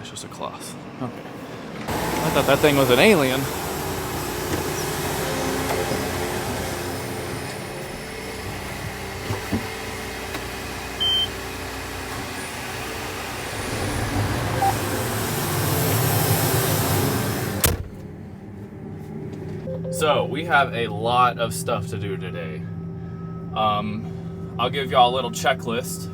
it's just a cloth. Okay. I thought that thing was an alien. So we have a lot of stuff to do today. I'll give y'all a little checklist.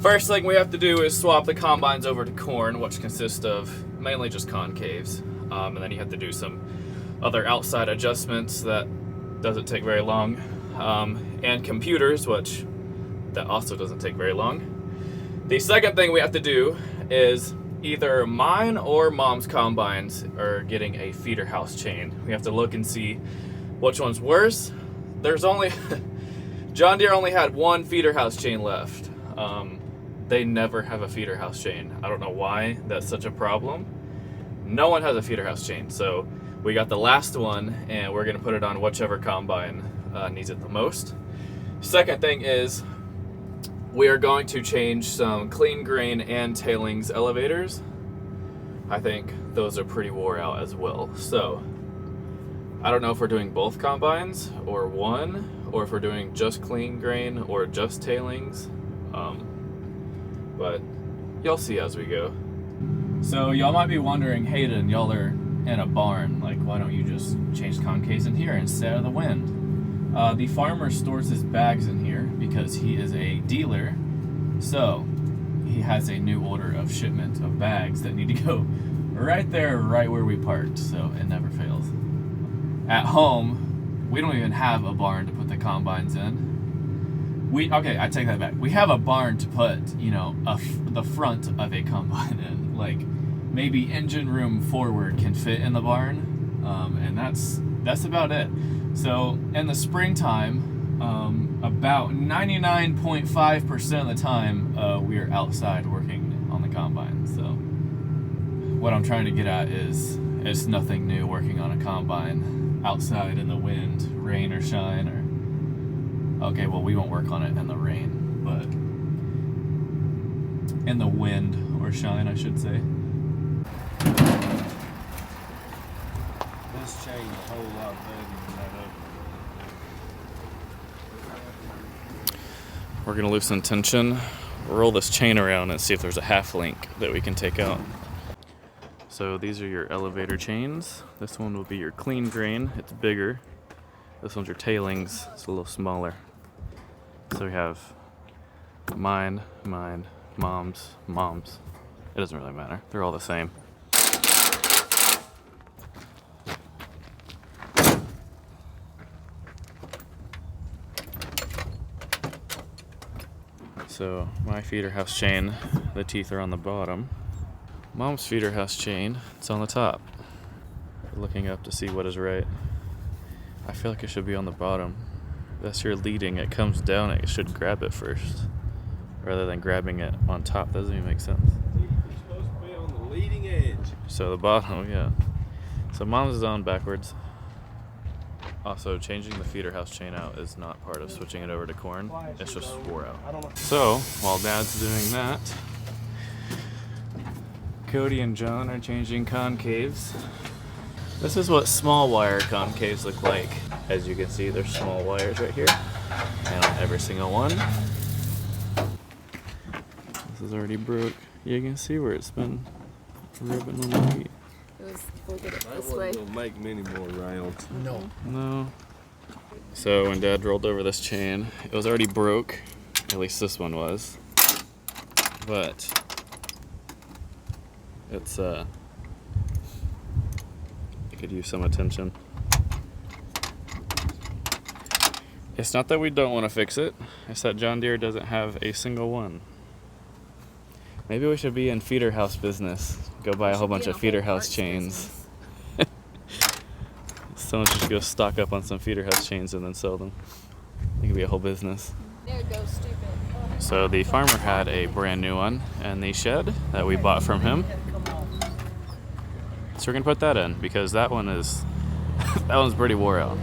First thing we have to do is swap the combines over to corn, which consists of mainly just concaves. And then you have to do some other outside adjustments that doesn't take very long. And computers, which that also doesn't take very long. The second thing we have to do is either mine or mom's combines are getting a feeder house chain. We have to look and see which one's worse. There's only John Deere only had one feeder house chain left. They never have a feeder house chain. I don't know why that's such a problem. No one has a feeder house chain, so we got the last one and we're gonna put it on whichever combine needs it the most. Second thing is we are going to change some clean grain and tailings elevators. I think those are pretty wore out as well. So I don't know if we're doing both combines or one, or if we're doing just clean grain or just tailings. But you'll see as we go. So y'all might be wondering, Hayden, y'all are in a barn. Like, why don't you just change concaves in here instead of the wind? The farmer stores his bags in here because he is a dealer. So he has a new order of shipment of bags that need to go right there, right where we parked. So it never fails. At home, we don't even have a barn to put the combines in. Okay, I take that back. We have a barn to put, you know, the front of a combine in. Like, maybe engine room forward can fit in the barn, and that's about it. So in the springtime, about 99.5% of the time, we are outside working on the combine. So what I'm trying to get at is it's nothing new working on a combine outside in the wind, rain or shine, or okay, well, we won't work on it in the rain, but in the wind or shine, I should say. This chain's a whole lot better than that other. We're gonna loosen tension, roll this chain around and see if there's a half link that we can take out. So these are your elevator chains. This one will be your clean grain, it's bigger. This one's your tailings, it's a little smaller. So we have mine, mom's. It doesn't really matter, they're all the same. So my feeder house chain, the teeth are on the bottom. Mom's feeder house chain, it's on the top. We're looking up to see what is right. I feel like it should be on the bottom. That's your leading, it comes down, it should grab it first. Rather than grabbing it on top, that doesn't even make sense. It's supposed to be on the leading edge. So the bottom, yeah. So mom's is on backwards. Also, changing the feeder house chain out is not part of switching it over to corn. It's just wore out. So, while Dad's doing that, Cody and John are changing concaves. This is what small wire concaves look like. As you can see, there's small wires right here. And on every single one. This is already broke. You can see where it's been ribbon on the wheat. We'll get it this That way. wasn't gonna make many more rounds. No. So when Dad rolled over this chain, it was already broke. At least this one was. But it's it could use some attention. It's not that we don't want to fix it. It's that John Deere doesn't have a single one. Maybe we should be in feeder house business. Go buy a whole bunch of feeder house chains. Someone should go stock up on some feeder house chains and then sell them. It could be a whole business. There it goes, stupid. So the farmer had a brand new one in the shed that we bought from him. So we're gonna put that in because that one is that one's pretty wore out.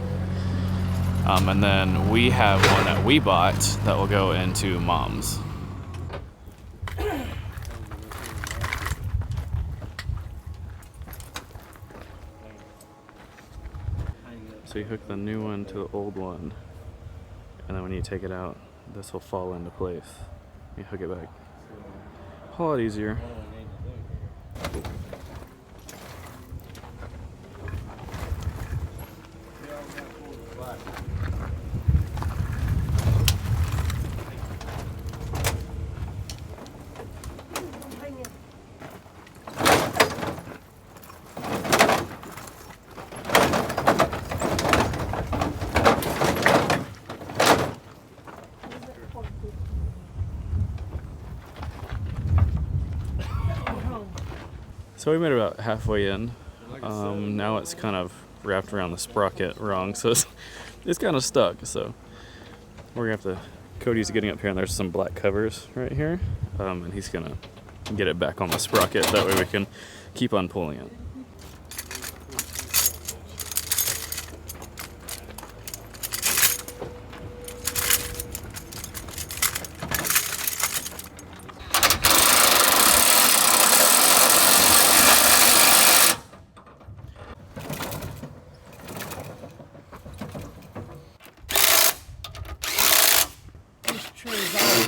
And then we have one that we bought that will go into Mom's. So you hook the new one to the old one, and then when you take it out, this will fall into place. You hook it back. A whole lot easier. So we made it about halfway in. Now it's kind of wrapped around the sprocket wrong, so it's kind of stuck. So we're gonna have to. Cody's getting up here, and there's some black covers right here, and he's gonna get it back on the sprocket. That way we can keep on pulling it.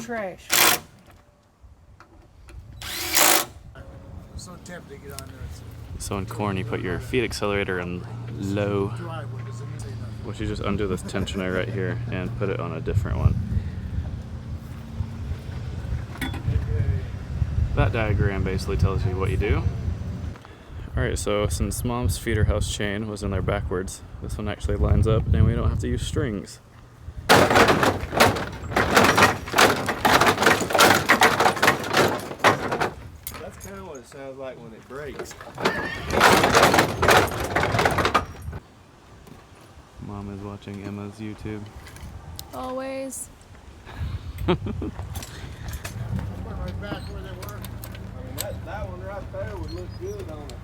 Trash. So tempted to get on there. So in corn, you put your feed accelerator in low, which you just undo this tensioner right here and put it on a different one. That diagram basically tells you what you do. Alright, so since Mom's feeder house chain was in there backwards, this one actually lines up and we don't have to use strings. It sounds like when it breaks. Mom is watching Emma's YouTube. Always. Right back where they were. I mean, that one right there would look good on it.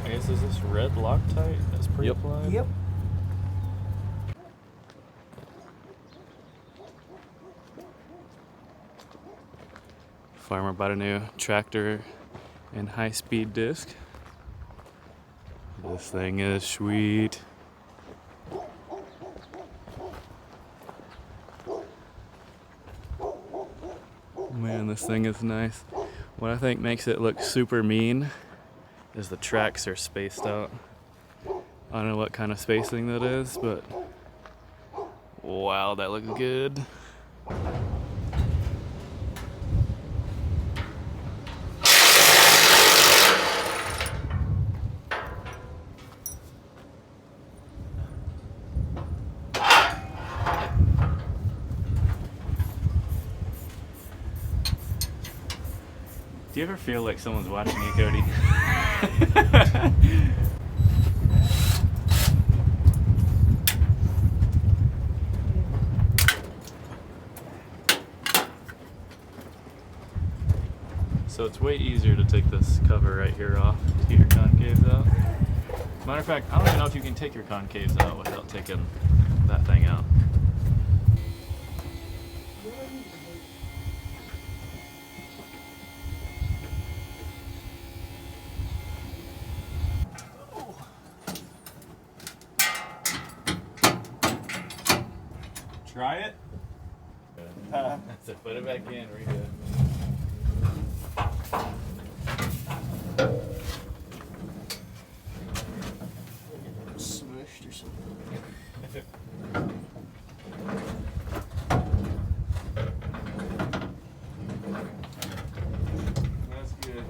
I guess is this red Loctite that's pre-applied? Yep. Farmer bought a new tractor and high-speed disc. This thing is sweet. Man, this thing is nice. What I think makes it look super mean is the tracks are spaced out. I don't know what kind of spacing that is, but wow, that looks good. Do you ever feel like someone's watching you, Cody? So it's way easier to take this cover right here off to get your concaves out. Matter of fact, I don't even know if you can take your concaves out without taking that thing out. Try it. So put it back in, redo it. Smushed or something. That's good.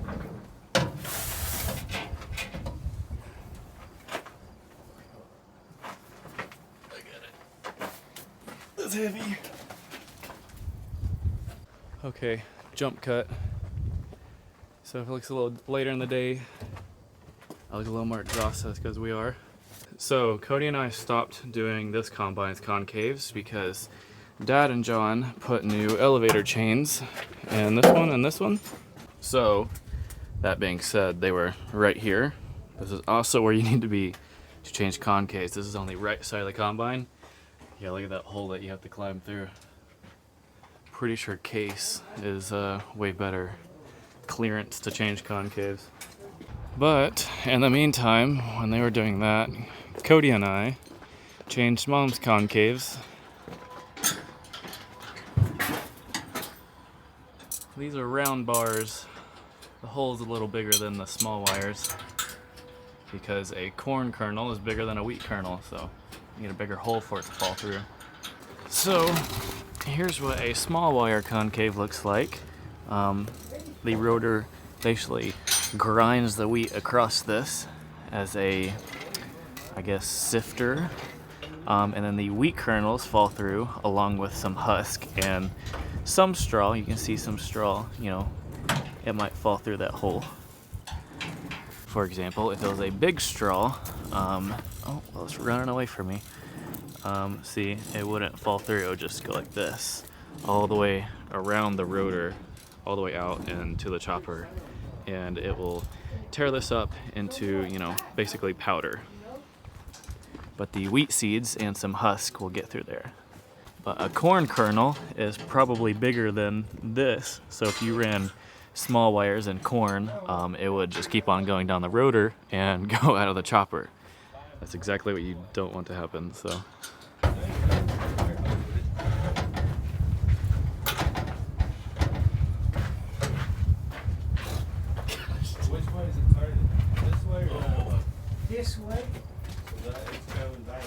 I got it. That's heavy. Okay, jump cut. So if it looks a little later in the day, I look a little more exhausted because we are. So Cody and I stopped doing this combine's concaves because Dad and John put new elevator chains in this one and this one. So that being said, they were right here. This is also where you need to be to change concaves. This is on the right side of the combine. Yeah, look at that hole that you have to climb through. Pretty sure case is way better clearance to change concaves. But in the meantime, when they were doing that, Cody and I changed Mom's concaves. These are round bars. The hole's a little bigger than the small wires because a corn kernel is bigger than a wheat kernel, so you need a bigger hole for it to fall through. So here's what a small wire concave looks like. The rotor basically grinds the wheat across this as a, I guess, sifter. And then the wheat kernels fall through along with some husk and some straw. You can see some straw, you know, it might fall through that hole. For example, if it was a big straw, oh, well, it's running away from me. See, it wouldn't fall through, it would just go like this, all the way around the rotor, all the way out and to the chopper. And it will tear this up into, you know, basically powder. But the wheat seeds and some husk will get through there. But a corn kernel is probably bigger than this, so if you ran small wires and corn, it would just keep on going down the rotor and go out of the chopper. That's exactly what you don't want to happen, so. Which way is it turning? This way or that way? This way? So that it's going down.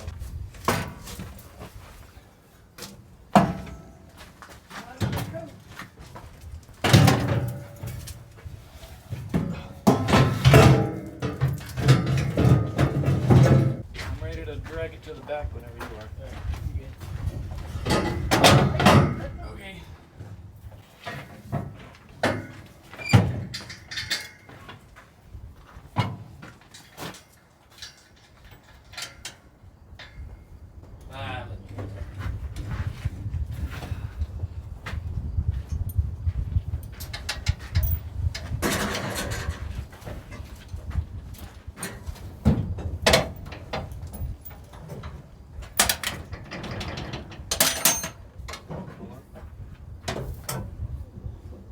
I'm ready to drag it to the back whenever you are. Okay.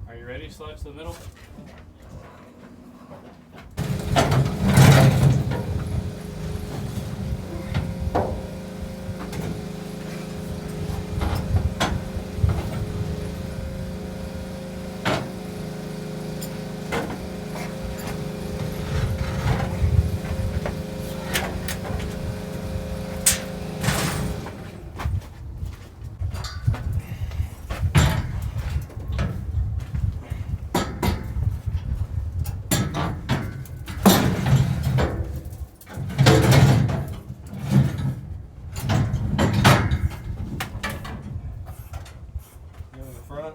Are you ready? Slide to the middle. You in the front?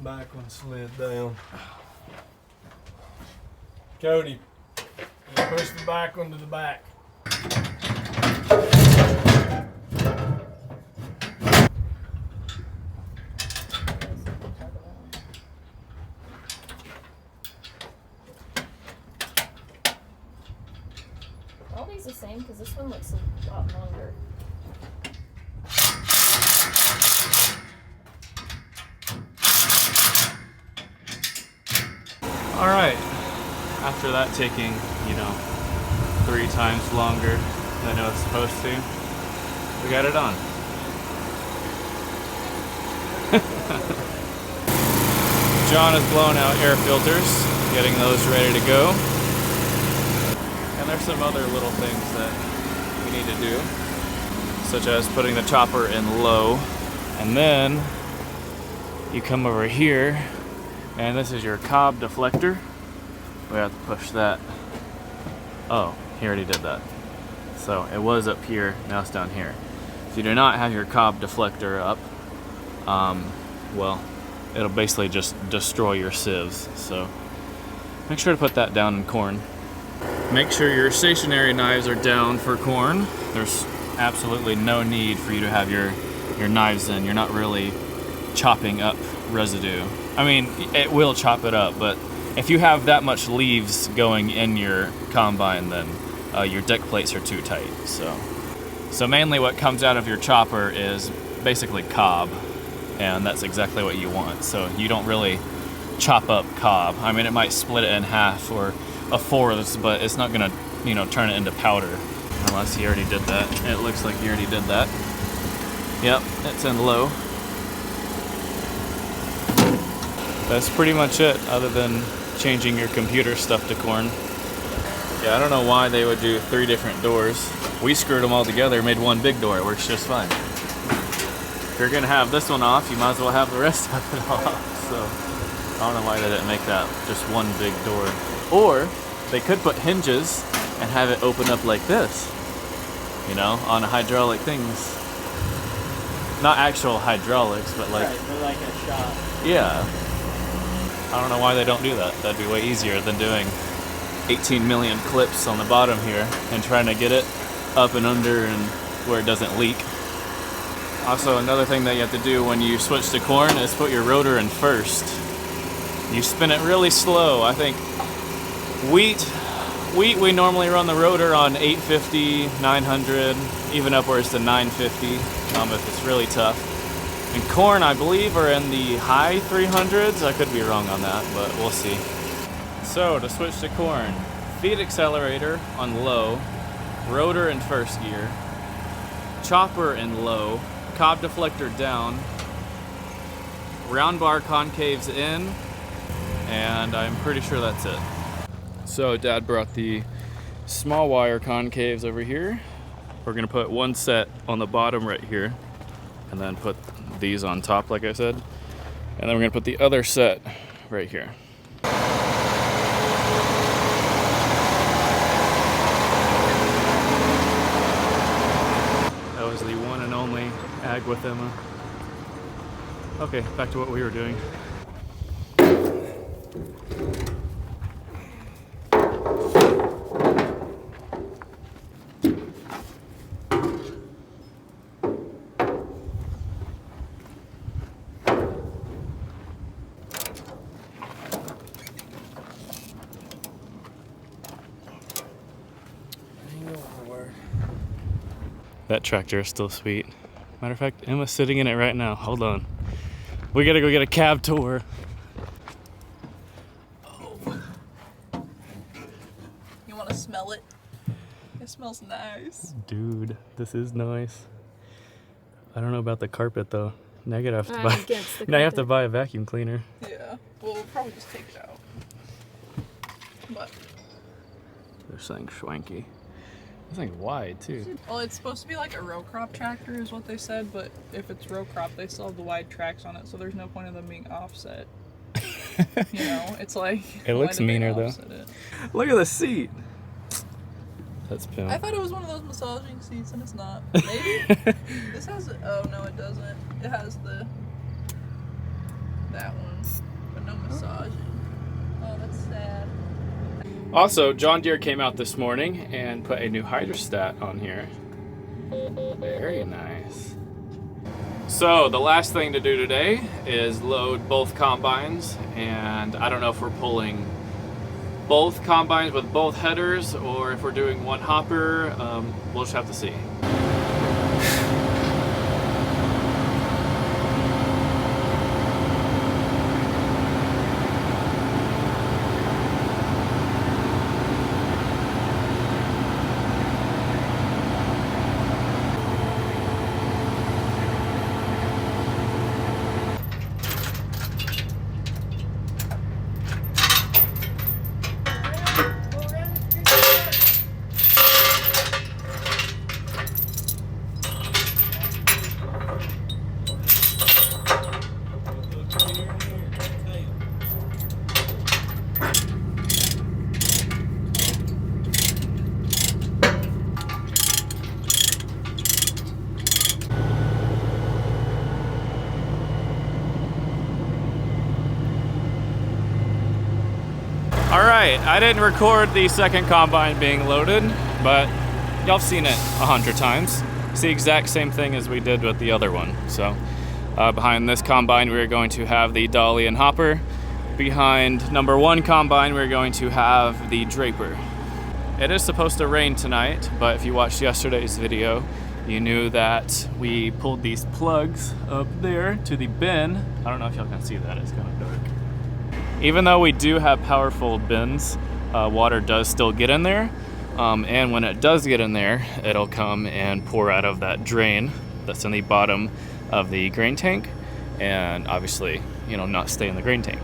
Back one slid down. Cody, you push the back one to the back. Are all these the same? Because this one looks a lot longer. All right. After that taking, you know, 3 times longer than it was supposed to, we got it on. John has blown out air filters, getting those ready to go. And there's some other little things that we need to do, such as putting the chopper in low. And then you come over here, and this is your cob deflector. We have to push that. Oh, he already did that. So it was up here, now it's down here. If you do not have your cob deflector up, well, it'll basically just destroy your sieves. So make sure to put that down in corn. Make sure your stationary knives are down for corn. There's absolutely no need for you to have your your knives in, you're not really chopping up residue. I mean, it will chop it up, but if you have that much leaves going in your combine, then your deck plates are too tight. So mainly what comes out of your chopper is basically cob, and that's exactly what you want. So you don't really chop up cob. I mean, it might split it in half or a fourths, but it's not gonna, you know, turn it into powder. Unless he already did that. It looks like he already did that. Yep, it's in low. That's pretty much it, other than changing your computer stuff to corn. Yeah, I don't know why they would do 3 different doors. We screwed them all together, made one big door. It works just fine. If you're gonna have this one off, you might as well have the rest of it off. So I don't know why they didn't make that just one big door. Or they could put hinges and have it open up like this, you know, on hydraulic things. Not actual hydraulics, but like... Right, for like a shot. Yeah. I don't know why they don't do that. That'd be way easier than doing 18 million clips on the bottom here and trying to get it up and under and where it doesn't leak. Also, another thing that you have to do when you switch to corn is put your rotor in first. You spin it really slow. I think wheat we normally run the rotor on 850, 900, even upwards to 950 if it's really tough. And corn, I believe, are in the high 300s. I could be wrong on that, but we'll see. So to switch to corn, feed accelerator on low, rotor in first gear, chopper in low, cob deflector down, round bar concaves in, and I'm pretty sure that's it. So Dad brought the small wire concaves over here. We're gonna put one set on the bottom right here, and then put these on top, like I said. And then we're gonna put the other set right here. That was the one and only Ag with Emma. Okay, back to what we were doing. That tractor is still sweet. Matter of fact, Emma's sitting in it right now. Hold on. We gotta go get a cab tour. Oh. You wanna smell it? It smells nice. Dude, this is nice. I don't know about the carpet though. Now you have to buy. Now you have to buy a vacuum cleaner. Yeah. Well, we'll probably just take it out. But They're saying schwanky. This thing's wide too. well, it's supposed to be like a row crop tractor, is what they said. But if it's row crop, they still have the wide tracks on it, so there's no point in them being offset. You know, it's like. It looks meaner though. Look at the seat. That's pimp. I thought it was one of those massaging seats, and it's not. Maybe this has. Oh no, it doesn't. It has that one, but no massaging. Oh, that's sad. Also, John Deere came out this morning and put a new hydrostat on here. Very nice. So the last thing to do today is load both combines, and I don't know if we're pulling both combines with both headers or if we're doing one hopper. We'll just have to see. Alright, I didn't record the second combine being loaded, but y'all have seen it 100 times. It's the exact same thing as we did with the other one. So behind this combine, we're going to have the dolly and hopper. Behind number 1 combine, we're going to have the draper. It is supposed to rain tonight, but if you watched yesterday's video, you knew that we pulled these plugs up there to the bin. I don't know if y'all can see that, it's kind of dark. Even though we do have powerful bins, water does still get in there. And when it does get in there, it'll come and pour out of that drain that's in the bottom of the grain tank, and obviously, you know, not stay in the grain tank.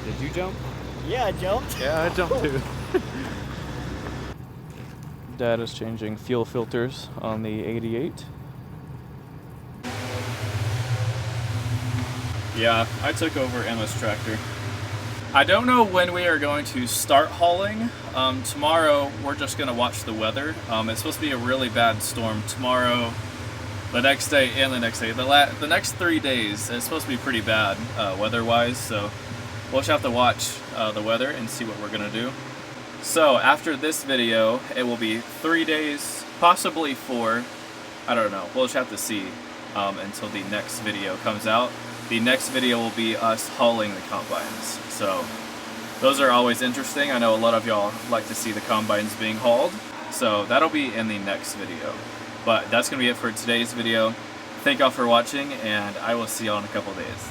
Did you jump? Yeah, I jumped. Yeah, I jumped too. Dad is changing fuel filters on the 88. Yeah, I took over Emma's tractor. I don't know when we are going to start hauling. Tomorrow, we're just going to watch the weather. It's supposed to be a really bad storm tomorrow, the next day, and the next day. The next 3 days, it's supposed to be pretty bad weather-wise, so we'll just have to watch the weather and see what we're going to do. So after this video, it will be 3 days, possibly 4. I don't know. We'll just have to see until the next video comes out. The next video will be us hauling the combines. So those are always interesting. I know a lot of y'all like to see the combines being hauled. So that'll be in the next video. But that's going to be it for today's video. Thank y'all for watching, and I will see y'all in a couple days.